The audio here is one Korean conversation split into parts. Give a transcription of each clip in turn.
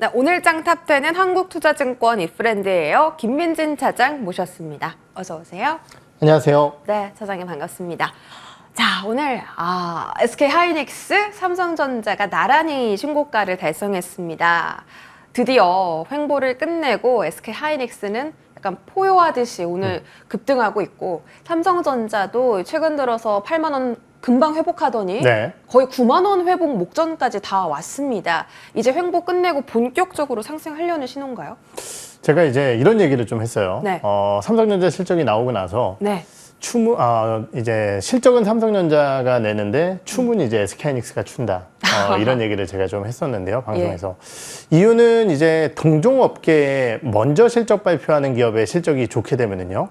네, 오늘 장 탑10은 한국투자증권 이프렌드예요. 김민진 차장 모셨습니다. 어서 오세요. 안녕하세요. 네, 차장님 반갑습니다. 자, 오늘 SK하이닉스, 삼성전자가 나란히 신고가를 달성했습니다. 드디어 횡보를 끝내고 SK하이닉스는 약간 포효하듯이 오늘 급등하고 있고, 삼성전자도 최근 들어서 8만 원 금방 회복하더니 네. 거의 9만 원 회복 목전까지 다 왔습니다. 이제 횡보 끝내고 본격적으로 상승하려는 신호인가요? 제가 이제 이런 얘기를 좀 했어요. 네. 삼성전자 실적이 나오고 나서 네. 이제 실적은 삼성전자가 내는데 춤은 이제 SK하이닉스가 춘다. 이런 얘기를 제가 좀 했었는데요, 방송에서. 이유는 이제 동종업계에 먼저 실적 발표하는 기업의 실적이 좋게 되면은요,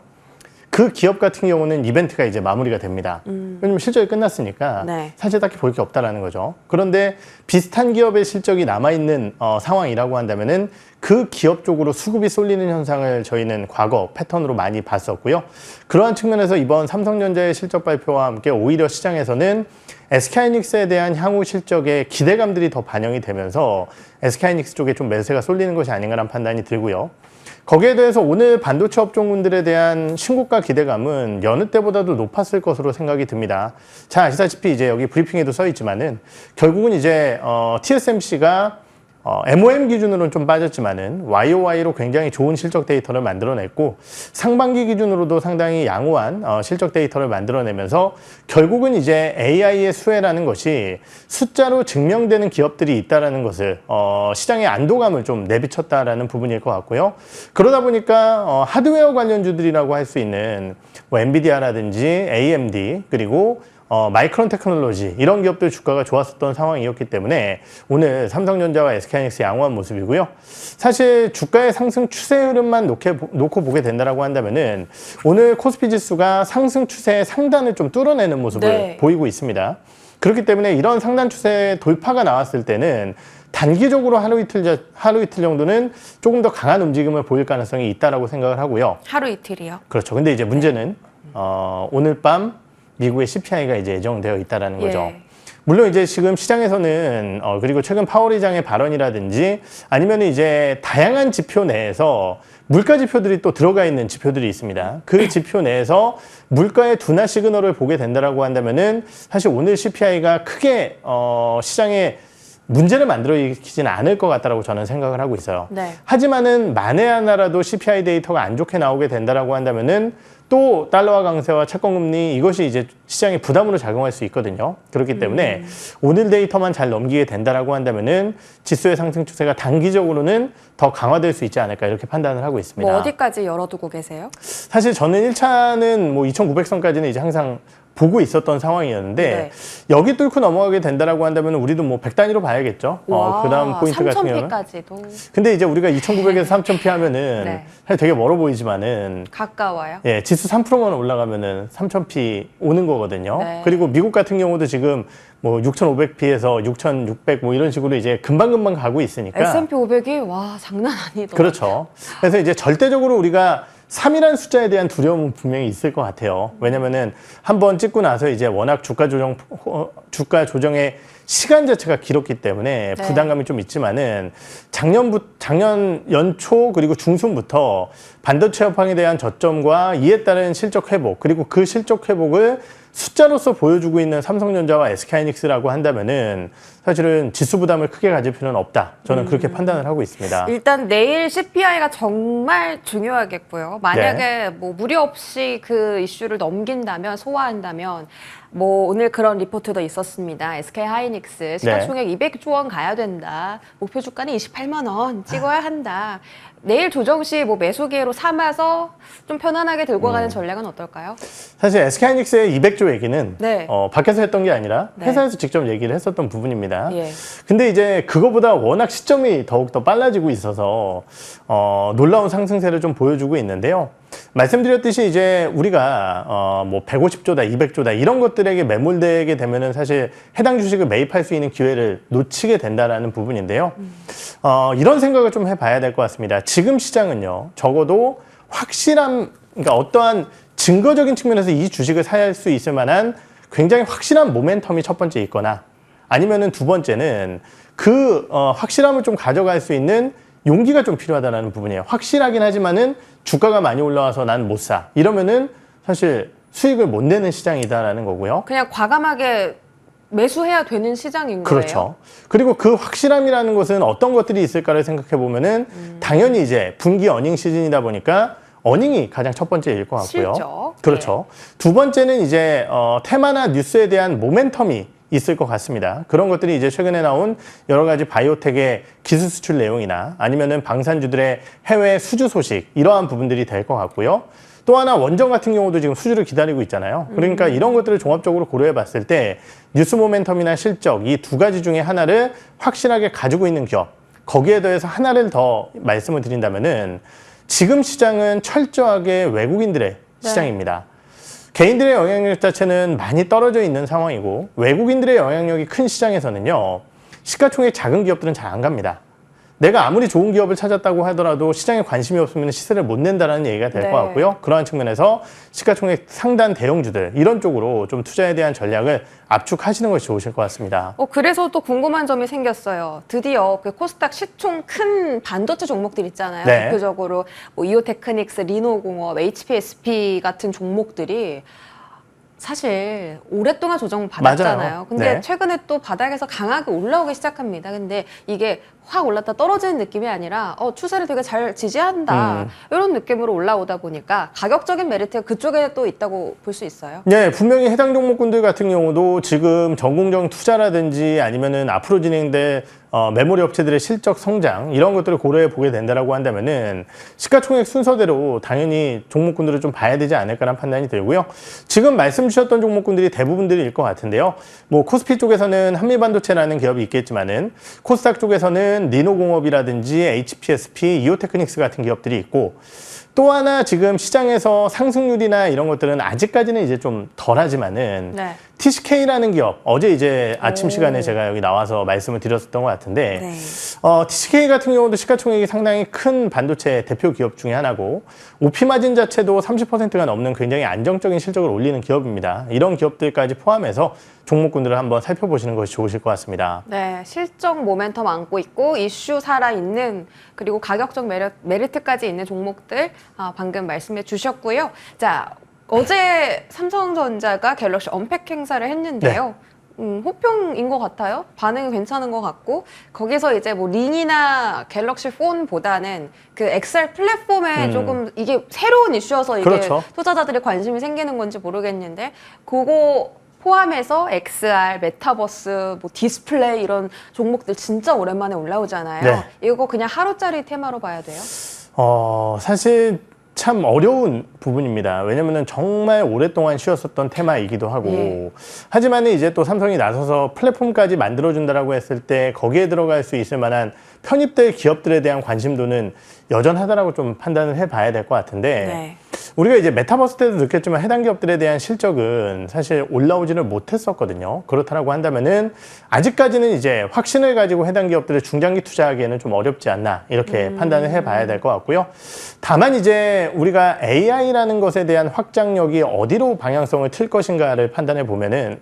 그 기업 같은 경우는 이벤트가 이제 마무리가 됩니다. 왜냐면 실적이 끝났으니까 네. 사실 딱히 볼 게 없다라는 거죠. 그런데 비슷한 기업의 실적이 남아있는 상황이라고 한다면은 그 기업 쪽으로 수급이 쏠리는 현상을 저희는 과거 패턴으로 많이 봤었고요. 그러한 측면에서 이번 삼성전자의 실적 발표와 함께 오히려 시장에서는 SK하이닉스에 대한 향후 실적의 기대감들이 더 반영이 되면서 SK하이닉스 쪽에 좀 매수가 쏠리는 것이 아닌가라는 판단이 들고요. 거기에 대해서 오늘 반도체 업종군들에 대한 신고가 기대감은 여느 때보다도 높았을 것으로 생각이 듭니다. 자, 아시다시피 이제 여기 브리핑에도 써 있지만은 결국은 이제 TSMC가 MOM 기준으로는 좀 빠졌지만은 YOY로 굉장히 좋은 실적 데이터를 만들어냈고 상반기 기준으로도 상당히 양호한 실적 데이터를 만들어내면서 결국은 이제 AI의 수혜라는 것이 숫자로 증명되는 기업들이 있다라는 것을 시장의 안도감을 좀 내비쳤다라는 부분일 것 같고요. 그러다 보니까 하드웨어 관련주들이라고 할 수 있는 뭐 엔비디아라든지 AMD 그리고 마이크론 테크놀로지 이런 기업들 주가가 좋았었던 상황이었기 때문에 오늘 삼성전자와 SK하이닉스 양호한 모습이고요. 사실 주가의 상승 추세 흐름만 놓고 보게 된다라고 한다면은 오늘 코스피 지수가 상승 추세의 상단을 좀 뚫어내는 모습을 보이고 있습니다. 그렇기 때문에 이런 상단 추세 돌파가 나왔을 때는 단기적으로 하루 이틀 정도는 조금 더 강한 움직임을 보일 가능성이 있다라고 생각을 하고요. 하루 이틀이요? 그렇죠. 근데 이제 문제는 오늘 밤 미국의 CPI가 이제 예정되어 있다라는 거죠. 물론 이제 지금 시장에서는 그리고 최근 파월 의장의 발언이라든지 아니면 이제 다양한 지표 내에서 물가 지표들이 또 들어가 있는 지표들이 있습니다. 그 지표 내에서 물가의 둔화 시그널을 보게 된다라고 한다면은 사실 오늘 CPI가 크게 시장에 문제를 만들어 일으키지는 않을 것 같다라고 저는 생각을 하고 있어요. 네. 하지만은 만에 하나라도 CPI 데이터가 안 좋게 나오게 된다라고 한다면은 또 달러화 강세와 채권금리 이것이 이제 시장에 부담으로 작용할 수 있거든요. 그렇기 때문에 오늘 데이터만 잘 넘기게 된다라고 한다면은 지수의 상승 추세가 단기적으로는 더 강화될 수 있지 않을까 이렇게 판단을 하고 있습니다. 뭐 어디까지 열어두고 계세요? 사실 저는 1차는 뭐 2,900선까지는 이제 항상 보고 있었던 상황이었는데 여기 뚫고 넘어가게 된다라고 한다면 우리도 뭐 100단위로 봐야겠죠. 그다음 포인트 같은 경우는. 3,000피까지도. 근데 이제 우리가 2,900에서 3,000피 하면은 사실 되게 멀어 보이지만은 가까워요. 예, 지수 3%만 올라가면은 3,000피 오는 거거든요. 그리고 미국 같은 경우도 지금 뭐 6,500피에서 6,600 뭐 이런 식으로 이제 금방금방 가고 있으니까. S&P 500이 와 장난 아니더라고요. 그렇죠. 그래서 이제 절대적으로 우리가 3이라는 숫자에 대한 두려움은 분명히 있을 것 같아요. 왜냐면은 한번 찍고 나서 이제 워낙 주가 조정의 시간 자체가 길었기 때문에 부담감이 좀 있지만은 작년 연초 그리고 중순부터 반도체 업황에 대한 저점과 이에 따른 실적 회복 그리고 그 실적 회복을 숫자로서 보여주고 있는 삼성전자와 SK하이닉스라고 한다면은 사실은 지수 부담을 크게 가질 필요는 없다. 저는 그렇게 판단을 하고 있습니다. 일단 내일 CPI가 정말 중요하겠고요. 만약에 뭐 무리 없이 그 이슈를 넘긴다면 소화한다면 뭐 오늘 그런 리포트도 있었습니다. SK하이닉스 시가총액 200조 원 가야 된다. 목표 주가는 28만 원 찍어야 한다. 내일 조정 시 뭐 매수 기회로 삼아서 좀 편안하게 들고 가는 전략은 어떨까요? 사실 SK하이닉스의 200조 얘기는 밖에서 했던 게 아니라 회사에서 직접 얘기를 했었던 부분입니다. 근데 이제 그거보다 워낙 시점이 더욱더 빨라지고 있어서 놀라운 상승세를 좀 보여주고 있는데요. 말씀드렸듯이 이제 우리가 뭐 150조다, 200조다 이런 것들에게 매몰되게 되면은 사실 해당 주식을 매입할 수 있는 기회를 놓치게 된다라는 부분인데요. 이런 생각을 좀 해봐야 될 것 같습니다. 지금 시장은요, 적어도 확실한, 그러니까 어떠한 증거적인 측면에서 이 주식을 살 수 있을 만한 굉장히 확실한 모멘텀이 첫 번째 있거나 아니면은 두 번째는 그 확실함을 좀 가져갈 수 있는 용기가 좀 필요하다는 부분이에요. 확실하긴 하지만은 주가가 많이 올라와서 난 못 사. 이러면은 사실 수익을 못 내는 시장이다라는 거고요. 그냥 과감하게 매수해야 되는 시장인 거예요. 그렇죠. 그리고 그 확실함이라는 것은 어떤 것들이 있을까를 생각해 보면은 당연히 이제 분기 어닝 시즌이다 보니까 어닝이 가장 첫 번째일 것 같고요. 실적. 그렇죠. 두 번째는 이제 테마나 뉴스에 대한 모멘텀이 있을 것 같습니다. 그런 것들이 이제 최근에 나온 여러 가지 바이오텍의 기술 수출 내용이나 아니면은 방산주들의 해외 수주 소식 이러한 부분들이 될 것 같고요. 또 하나 원전 같은 경우도 지금 수주를 기다리고 있잖아요. 그러니까 이런 것들을 종합적으로 고려해 봤을 때 뉴스 모멘텀이나 실적 이 두 가지 중에 하나를 확실하게 가지고 있는 기업, 거기에 더해서 하나를 더 말씀을 드린다면은 지금 시장은 철저하게 외국인들의 시장입니다. 개인들의 영향력 자체는 많이 떨어져 있는 상황이고 외국인들의 영향력이 큰 시장에서는요. 시가총액 작은 기업들은 잘 안 갑니다. 내가 아무리 좋은 기업을 찾았다고 하더라도 시장에 관심이 없으면 시세를 못 낸다는 얘기가 될 것 같고요. 그러한 측면에서 시가총액 상단 대형주들 이런 쪽으로 좀 투자에 대한 전략을 압축하시는 것이 좋으실 것 같습니다. 그래서 또 궁금한 점이 생겼어요. 드디어 그 코스닥 시총 큰 반도체 종목들 있잖아요. 네. 대표적으로 뭐 이오테크닉스, 리노공업, HPSP 같은 종목들이 사실 오랫동안 조정 받았잖아요. 맞아요. 근데 네. 최근에 또 바닥에서 강하게 올라오기 시작합니다. 근데 이게 확 올랐다 떨어지는 느낌이 아니라 추세를 되게 잘 지지한다. 이런 느낌으로 올라오다 보니까 가격적인 메리트가 그쪽에 또 있다고 볼 수 있어요. 네, 분명히 해당 종목군들 같은 경우도 지금 전공정 투자라든지 아니면은 앞으로 진행될 메모리 업체들의 실적 성장 이런 것들을 고려해 보게 된다라고 한다면은 시가총액 순서대로 당연히 종목군들을 좀 봐야 되지 않을까라는 판단이 들고요. 지금 말씀 주셨던 종목군들이 대부분들일 것 같은데요. 뭐 코스피 쪽에서는 한미반도체라는 기업이 있겠지만은 코스닥 쪽에서는 리노공업이라든지 HPSP, 이오테크닉스 같은 기업들이 있고 또 하나 지금 시장에서 상승률이나 이런 것들은 아직까지는 이제 좀 덜하지만은 TCK라는 기업 어제 이제 아침 시간에 제가 여기 나와서 말씀을 드렸었던 것 같은데 TCK 같은 경우도 시가총액이 상당히 큰 반도체 대표 기업 중에 하나고 OP 마진 자체도 30%가 넘는 굉장히 안정적인 실적을 올리는 기업입니다. 이런 기업들까지 포함해서 종목군들을 한번 살펴보시는 것이 좋으실 것 같습니다. 네, 실적 모멘텀 안고 있고 이슈 살아있는 그리고 가격적 메리트까지 있는 종목들 방금 말씀해 주셨고요. 자, 어제 삼성전자가 갤럭시 언팩 행사를 했는데요. 호평인 것 같아요. 반응이 괜찮은 것 같고 거기서 이제 뭐 링이나 갤럭시 폰보다는 그 XR 플랫폼에 조금 이게 새로운 이슈여서 이게 투자자들이 관심이 생기는 건지 모르겠는데 그거 포함해서 XR, 메타버스, 뭐 디스플레이 이런 종목들 진짜 오랜만에 올라오잖아요. 이거 그냥 하루짜리 테마로 봐야 돼요? 사실 참 어려운 부분입니다. 왜냐면은 정말 오랫동안 쉬었었던 테마이기도 하고 하지만 이제 또 삼성이 나서서 플랫폼까지 만들어준다라고 했을 때 거기에 들어갈 수 있을 만한 편입될 기업들에 대한 관심도는 여전하다라고 좀 판단을 해봐야 될 것 같은데 우리가 이제 메타버스 때도 느꼈지만 해당 기업들에 대한 실적은 사실 올라오지를 못했었거든요. 그렇다라고 한다면은 아직까지는 이제 확신을 가지고 해당 기업들을 중장기 투자하기에는 좀 어렵지 않나 이렇게 판단을 해봐야 될 것 같고요. 다만 이제 우리가 AI라는 것에 대한 확장력이 어디로 방향성을 틀 것인가를 판단해 보면은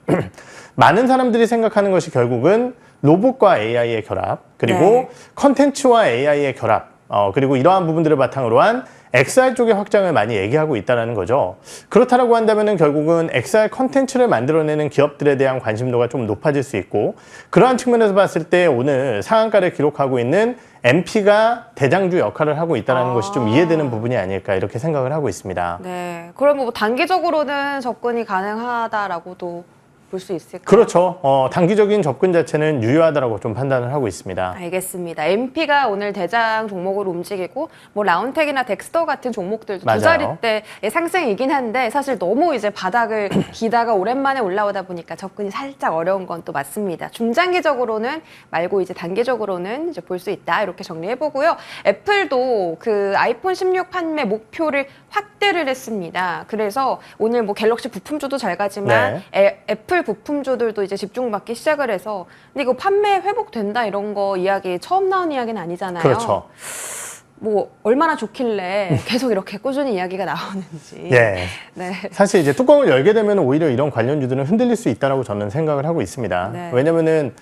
많은 사람들이 생각하는 것이 결국은 로봇과 AI의 결합 그리고 컨텐츠와 AI의 결합 그리고 이러한 부분들을 바탕으로 한 XR 쪽의 확장을 많이 얘기하고 있다는 거죠. 그렇다라고 한다면 결국은 XR 컨텐츠를 만들어내는 기업들에 대한 관심도가 좀 높아질 수 있고 그러한 측면에서 봤을 때 오늘 상한가를 기록하고 있는 MP가 대장주 역할을 하고 있다는 것이 좀 이해되는 부분이 아닐까 이렇게 생각을 하고 있습니다. 네, 그럼 뭐 단기적으로는 접근이 가능하다라고도 볼 수 있을까요? 그렇죠. 단기적인 접근 자체는 유효하다고 좀 판단을 하고 있습니다. 알겠습니다. MP가 오늘 대장 종목으로 움직이고 뭐 라운텍이나 덱스터 같은 종목들도 두 자릿대의 상승이긴 한데 사실 너무 이제 바닥을 기다가 오랜만에 올라오다 보니까 접근이 살짝 어려운 건 또 맞습니다. 중장기적으로는 말고 이제 단기적으로는 이제 볼 수 있다 이렇게 정리해 보고요. 애플도 그 아이폰 16 판매 목표를 확대를 했습니다. 그래서 오늘 뭐 갤럭시 부품주도 잘 가지만 애플 부품주들도 이제 집중받기 시작을 해서 근데 이거 판매 회복된다 이런 거 이야기 처음 나온 이야기는 아니잖아요. 그렇죠. 뭐 얼마나 좋길래 계속 이렇게 꾸준히 이야기가 나오는지. 예. 네. 사실 이제 뚜껑을 열게 되면 오히려 이런 관련주들은 흔들릴 수 있다라고 저는 생각을 하고 있습니다. 네. 왜냐면은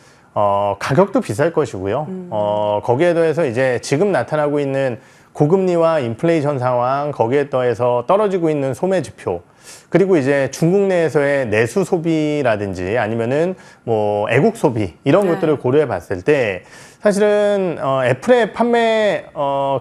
가격도 비쌀 것이고요. 거기에 더해서 이제 지금 나타나고 있는 고금리와 인플레이션 상황, 거기에 더해서 떨어지고 있는 소매 지표, 그리고 이제 중국 내에서의 내수 소비라든지 아니면은 뭐 애국 소비 이런 네. 것들을 고려해 봤을 때 사실은 애플의 판매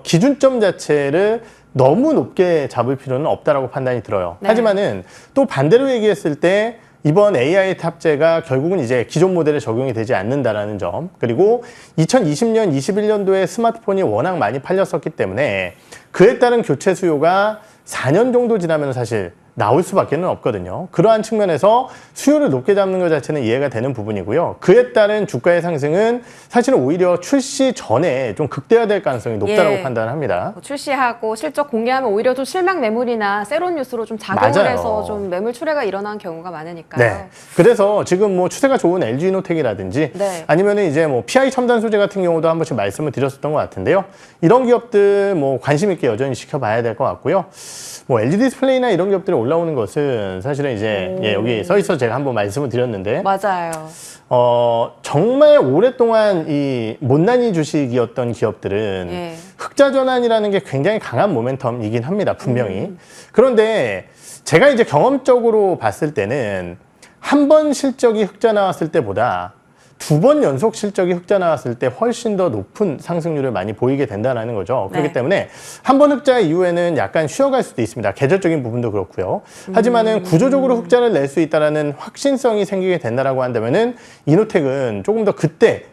기준점 자체를 너무 높게 잡을 필요는 없다라고 판단이 들어요. 네. 하지만은 또 반대로 얘기했을 때 이번 AI 탑재가 결국은 이제 기존 모델에 적용이 되지 않는다라는 점, 그리고 2020년, 21년도에 스마트폰이 워낙 많이 팔렸었기 때문에 그에 따른 교체 수요가 4년 정도 지나면 사실 나올 수밖에 없거든요. 그러한 측면에서 수요를 높게 잡는 것 자체는 이해가 되는 부분이고요. 그에 따른 주가의 상승은 사실은 오히려 출시 전에 좀 극대화될 가능성이 높다고 예. 판단합니다. 뭐 출시하고 실적 공개하면 오히려 좀 실망 매물이나 세론 뉴스로 좀 작용을 맞아요. 해서 좀 매물 출회가 일어나는 경우가 많으니까요. 네. 그래서 지금 뭐 추세가 좋은 LG이노텍이라든지 네. 아니면은 이제 뭐 PI 첨단 소재 같은 경우도 한 번씩 말씀을 드렸었던 것 같은데요. 이런 기업들 뭐 관심 있게 여전히 지켜봐야 될 것 같고요. 뭐 LG 디스플레이나 이런 기업들이 올라오는 것은 사실은 이제 여기 써 있어서 제가 한번 말씀을 드렸는데 맞아요. 정말 오랫동안 이 못난이 주식이었던 기업들은 예. 흑자 전환이라는 게 굉장히 강한 모멘텀이긴 합니다, 분명히. 그런데 제가 이제 경험적으로 봤을 때는 한 번 실적이 흑자 나왔을 때보다 2번 연속 실적이 흑자 나왔을 때 훨씬 더 높은 상승률을 많이 보이게 된다는 거죠. 그렇기 네. 때문에 한 번 흑자 이후에는 약간 쉬어갈 수도 있습니다. 계절적인 부분도 그렇고요. 하지만은 구조적으로 흑자를 낼 수 있다는 확신성이 생기게 된다라고 한다면은 이노텍은 조금 더 그때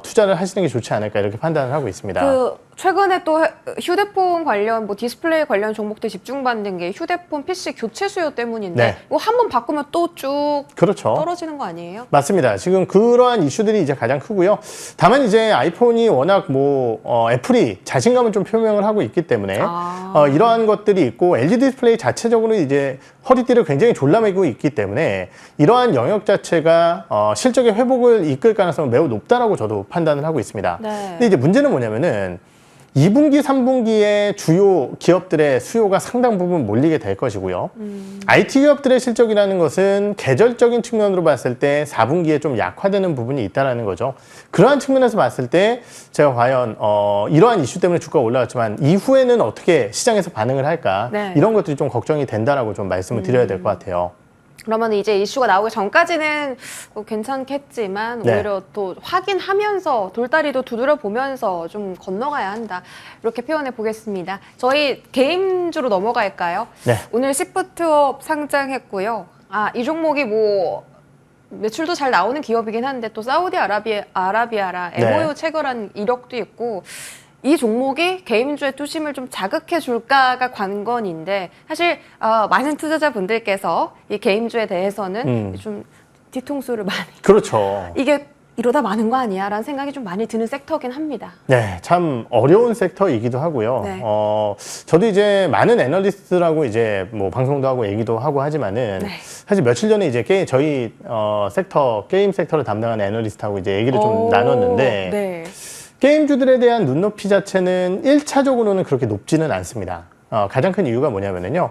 투자를 하시는 게 좋지 않을까 이렇게 판단을 하고 있습니다. 그 최근에 또 휴대폰 관련 뭐 디스플레이 관련 종목들 집중받는 게 휴대폰 PC 교체 수요 때문인데 네. 이거 한 번 바꾸면 또 쭉 그렇죠. 떨어지는 거 아니에요? 맞습니다. 지금 그러한 이슈들이 이제 가장 크고요. 다만 이제 아이폰이 워낙 뭐 애플이 자신감을 좀 표명을 하고 있기 때문에 이러한 것들이 있고 LG 디스플레이 자체적으로 이제 허리띠를 굉장히 졸라매고 있기 때문에 이러한 영역 자체가 실적의 회복을 이끌 가능성은 매우 높다라고 저도 판단을 하고 있습니다. 네. 근데 이제 문제는 뭐냐면은 2분기, 3분기에 주요 기업들의 수요가 상당 부분 몰리게 될 것이고요. IT 기업들의 실적이라는 것은 계절적인 측면으로 봤을 때 4분기에 좀 약화되는 부분이 있다는 거죠. 그러한 측면에서 봤을 때 제가 과연 이러한 이슈 때문에 주가가 올라갔지만 이후에는 어떻게 시장에서 반응을 할까 네. 이런 것들이 좀 걱정이 된다라고 좀 말씀을 드려야 될 것 같아요. 그러면 이제 이슈가 나오기 전까지는 괜찮겠지만 네. 오히려 또 확인하면서 돌다리도 두드려 보면서 좀 건너가야 한다. 이렇게 표현해 보겠습니다. 저희 게임주로 넘어갈까요? 네. 오늘 시프트업 상장했고요. 이 종목이 뭐 매출도 잘 나오는 기업이긴 한데 또 사우디아라비아랑 MOU 네. 체결한 이력도 있고 이 종목이 게임주의 투심을 좀 자극해 줄까가 관건인데 사실 많은 투자자분들께서 이 게임주에 대해서는 좀 뒤통수를 많이 그렇죠. 이게 이러다 많은 거 아니야? 라는 생각이 좀 많이 드는 섹터긴 합니다. 네, 참 어려운 섹터이기도 하고요. 네. 저도 이제 많은 애널리스트라고 이제 뭐 방송도 하고 얘기도 하고 하지만은 네. 사실 며칠 전에 이제 저희 게임 섹터를 담당하는 애널리스트하고 이제 얘기를 좀 나눴는데 네. 게임주들에 대한 눈높이 자체는 1차적으로는 그렇게 높지는 않습니다. 가장 큰 이유가 뭐냐면요.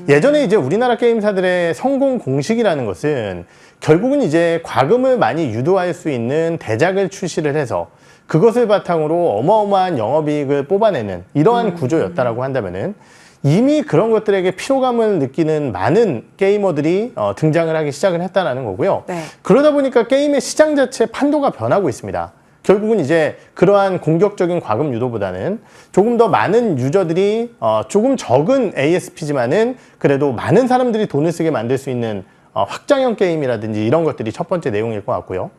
예전에 이제 우리나라 게임사들의 성공 공식이라는 것은 결국은 이제 과금을 많이 유도할 수 있는 대작을 출시를 해서 그것을 바탕으로 어마어마한 영업이익을 뽑아내는 이러한 구조였다라고 한다면은 이미 그런 것들에게 피로감을 느끼는 많은 게이머들이 등장을 하기 시작을 했다는 거고요. 네. 그러다 보니까 게임의 시장 자체 판도가 변하고 있습니다. 결국은 이제 그러한 공격적인 과금 유도보다는 조금 더 많은 유저들이 조금 적은 ASP지만은 그래도 많은 사람들이 돈을 쓰게 만들 수 있는 확장형 게임이라든지 이런 것들이 첫 번째 내용일 것 같고요.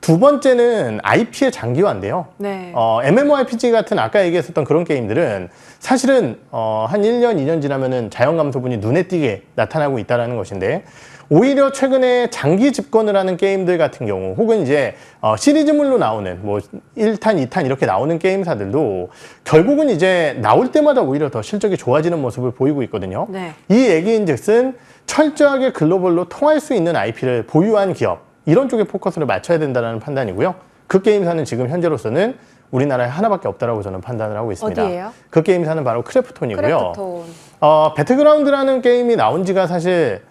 두 번째는 IP의 장기화인데요. 네. MMORPG 같은 아까 얘기했었던 그런 게임들은 사실은 한 1년, 2년 지나면은 자연 감소분이 눈에 띄게 나타나고 있다는 것인데 오히려 최근에 장기 집권을 하는 게임들 같은 경우 혹은 이제 시리즈물로 나오는 뭐 1탄, 2탄 이렇게 나오는 게임사들도 결국은 이제 나올 때마다 오히려 더 실적이 좋아지는 모습을 보이고 있거든요. 네. 이 얘기인즉슨 철저하게 글로벌로 통할 수 있는 IP를 보유한 기업 이런 쪽에 포커스를 맞춰야 된다는 판단이고요. 그 게임사는 지금 현재로서는 우리나라에 하나밖에 없다라고 저는 판단을 하고 있습니다. 어디예요? 그 게임사는 바로 크래프톤이고요. 크래프톤. 배틀그라운드라는 게임이 나온 지가 사실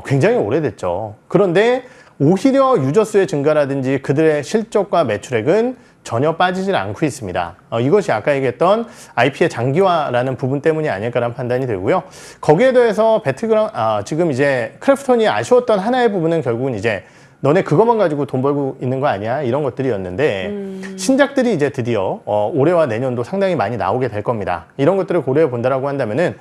굉장히 오래됐죠. 그런데 오히려 유저 수의 증가라든지 그들의 실적과 매출액은 전혀 빠지질 않고 있습니다. 이것이 아까 얘기했던 IP의 장기화라는 부분 때문이 아닐까라는 판단이 들고요. 거기에 더해서 지금 이제 크래프톤이 아쉬웠던 하나의 부분은 결국은 이제 너네 그것만 가지고 돈 벌고 있는 거 아니야? 이런 것들이었는데 신작들이 이제 드디어 올해와 내년도 상당히 많이 나오게 될 겁니다. 이런 것들을 고려해 본다라고 한다면은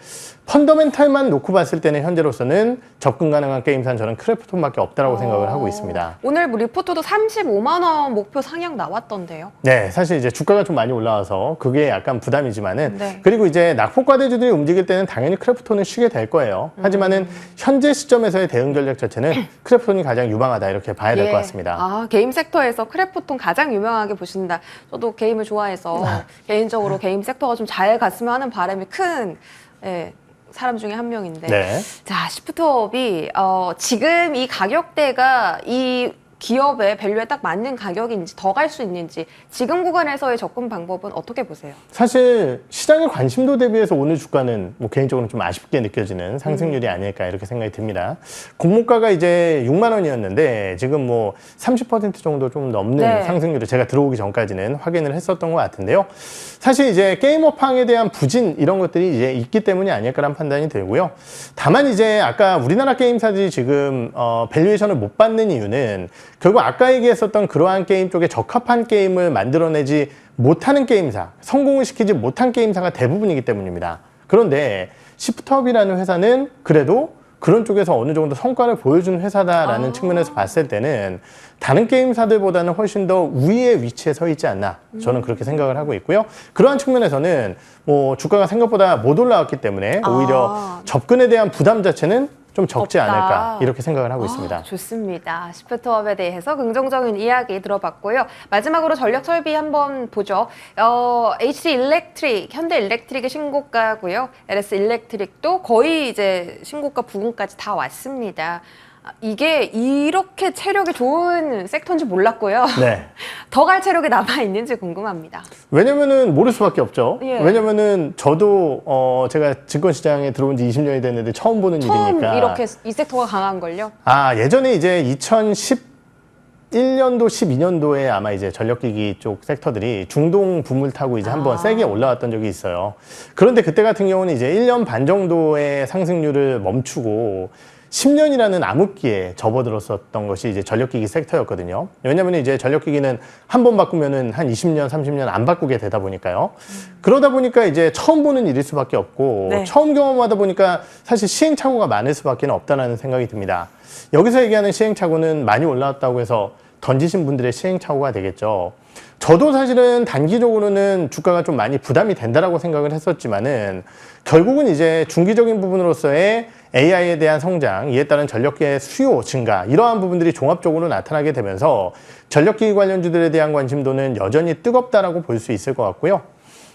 펀더멘탈만 놓고 봤을 때는 현재로서는 접근 가능한 게임사는 저는 크래프톤밖에 없다라고 생각을 하고 있습니다. 오늘 뭐 리포트도 35만 원 목표 상향 나왔던데요. 네, 사실 이제 주가가 좀 많이 올라와서 그게 약간 부담이지만은 네. 그리고 이제 낙폭과대주들이 움직일 때는 당연히 크래프톤은 쉬게 될 거예요. 하지만은 현재 시점에서의 대응 전략 자체는 크래프톤이 가장 유망하다 이렇게 봐야 될 것 같습니다. 아, 게임 섹터에서 크래프톤 가장 유명하게 보신다. 저도 게임을 좋아해서 개인적으로 게임 섹터가 좀 잘 갔으면 하는 바람이 큰 사람 중에 한 명인데. 네. 자, 시프트업이 지금 이 가격대가 이 기업의 밸류에 딱 맞는 가격인지 더 갈 수 있는지 지금 구간에서의 접근 방법은 어떻게 보세요? 사실 시장의 관심도 대비해서 오늘 주가는 뭐 개인적으로 좀 아쉽게 느껴지는 상승률이 아닐까 이렇게 생각이 듭니다. 공모가가 이제 6만 원이었는데 지금 뭐 30% 정도 좀 넘는 네. 상승률을 제가 들어오기 전까지는 확인을 했었던 것 같은데요. 사실 이제 게임업황에 대한 부진 이런 것들이 이제 있기 때문이 아닐까라는 판단이 들고요. 다만 이제 아까 우리나라 게임사들이 지금 밸류에이션을 못 받는 이유는 결국 아까 얘기했었던 그러한 게임 쪽에 적합한 게임을 만들어내지 못하는 게임사, 성공을 시키지 못한 게임사가 대부분이기 때문입니다. 그런데 시프트업이라는 회사는 그래도 그런 쪽에서 어느 정도 성과를 보여주는 회사다라는 측면에서 봤을 때는 다른 게임사들보다는 훨씬 더 우위의 위치에 서 있지 않나 저는 그렇게 생각을 하고 있고요. 그러한 측면에서는 뭐 주가가 생각보다 못 올라왔기 때문에 오히려 접근에 대한 부담 자체는 좀 적지 없다. 않을까 이렇게 생각을 하고 있습니다. 좋습니다. 시프트업에 대해서 긍정적인 이야기 들어봤고요. 마지막으로 전력 설비 한번 보죠. HD 일렉트릭, 현대 일렉트릭의 신고가고요. LS 일렉트릭도 거의 이제 신고가 부근까지 다 왔습니다. 이게 이렇게 체력이 좋은 섹터인지 몰랐고요. 네. 더 갈 체력이 남아 있는지 궁금합니다. 왜냐면은 모를 수밖에 없죠. 예. 왜냐면은 저도 제가 증권시장에 들어온 지 20년이 됐는데 처음 보는 처음 일이니까. 이렇게 이 섹터가 강한 걸요? 예전에 이제 2011년도, 12년도에 아마 이제 전력기기 쪽 섹터들이 중동 붐을 타고 이제 한번 세게 올라왔던 적이 있어요. 그런데 그때 같은 경우는 이제 1년 반 정도의 상승률을 멈추고 10년이라는 암흑기에 접어들었었던 것이 이제 전력기기 섹터였거든요. 왜냐하면 이제 전력기기는 한 번 바꾸면은 한 20년, 30년 안 바꾸게 되다 보니까요. 그러다 보니까 이제 처음 보는 일일 수밖에 없고 네. 처음 경험하다 보니까 사실 시행착오가 많을 수밖에 없다는 생각이 듭니다. 여기서 얘기하는 시행착오는 많이 올라왔다고 해서 던지신 분들의 시행착오가 되겠죠. 저도 사실은 단기적으로는 주가가 좀 많이 부담이 된다라고 생각을 했었지만은 결국은 이제 중기적인 부분으로서의 AI에 대한 성장, 이에 따른 전력기의 수요 증가 이러한 부분들이 종합적으로 나타나게 되면서 전력기기 관련주들에 대한 관심도는 여전히 뜨겁다라고 볼 수 있을 것 같고요.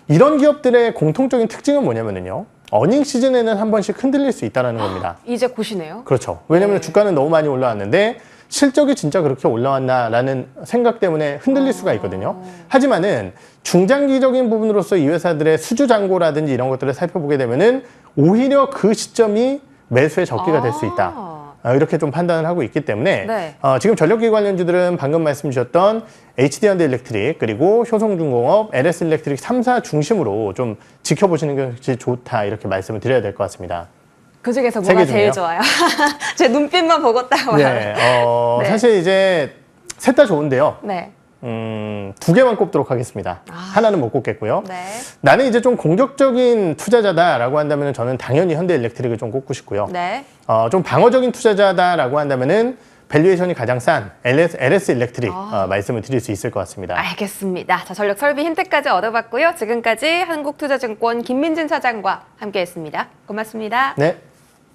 이런 기업들의 공통적인 특징은 뭐냐면요. 어닝 시즌에는 한 번씩 흔들릴 수 있다는 겁니다. 이제 곧이네요. 그렇죠. 왜냐하면 네. 주가는 너무 많이 올라왔는데 실적이 진짜 그렇게 올라왔나라는 생각 때문에 흔들릴 수가 있거든요. 하지만은 중장기적인 부분으로서 이 회사들의 수주 잔고라든지 이런 것들을 살펴보게 되면은 오히려 그 시점이 매수의 적기가 될 수 있다. 이렇게 좀 판단을 하고 있기 때문에 네. 지금 전력기기 관련주들은 방금 말씀 주셨던 HD현대 일렉트릭 그리고 효성중공업, LS 일렉트릭 3사 중심으로 좀 지켜보시는 것이 좋다 이렇게 말씀을 드려야 될 것 같습니다. 그 중에서 세 뭐가 개 제일 중에요? 좋아요? 제 눈빛만 보고 딱 와요. 네, 네. 사실 이제 셋 다 좋은데요. 네. 두 개만 꼽도록 하겠습니다. 하나는 못 꼽겠고요. 네. 나는 이제 좀 공격적인 투자자다라고 한다면 저는 당연히 현대 일렉트릭을 좀 꼽고 싶고요. 네. 좀 방어적인 투자자다라고 한다면은 밸류에이션이 가장 싼 LS 일렉트릭 말씀을 드릴 수 있을 것 같습니다. 알겠습니다. 자, 전력 설비 힌트까지 얻어봤고요. 지금까지 한국투자증권 김민진 사장과 함께했습니다. 고맙습니다. 네.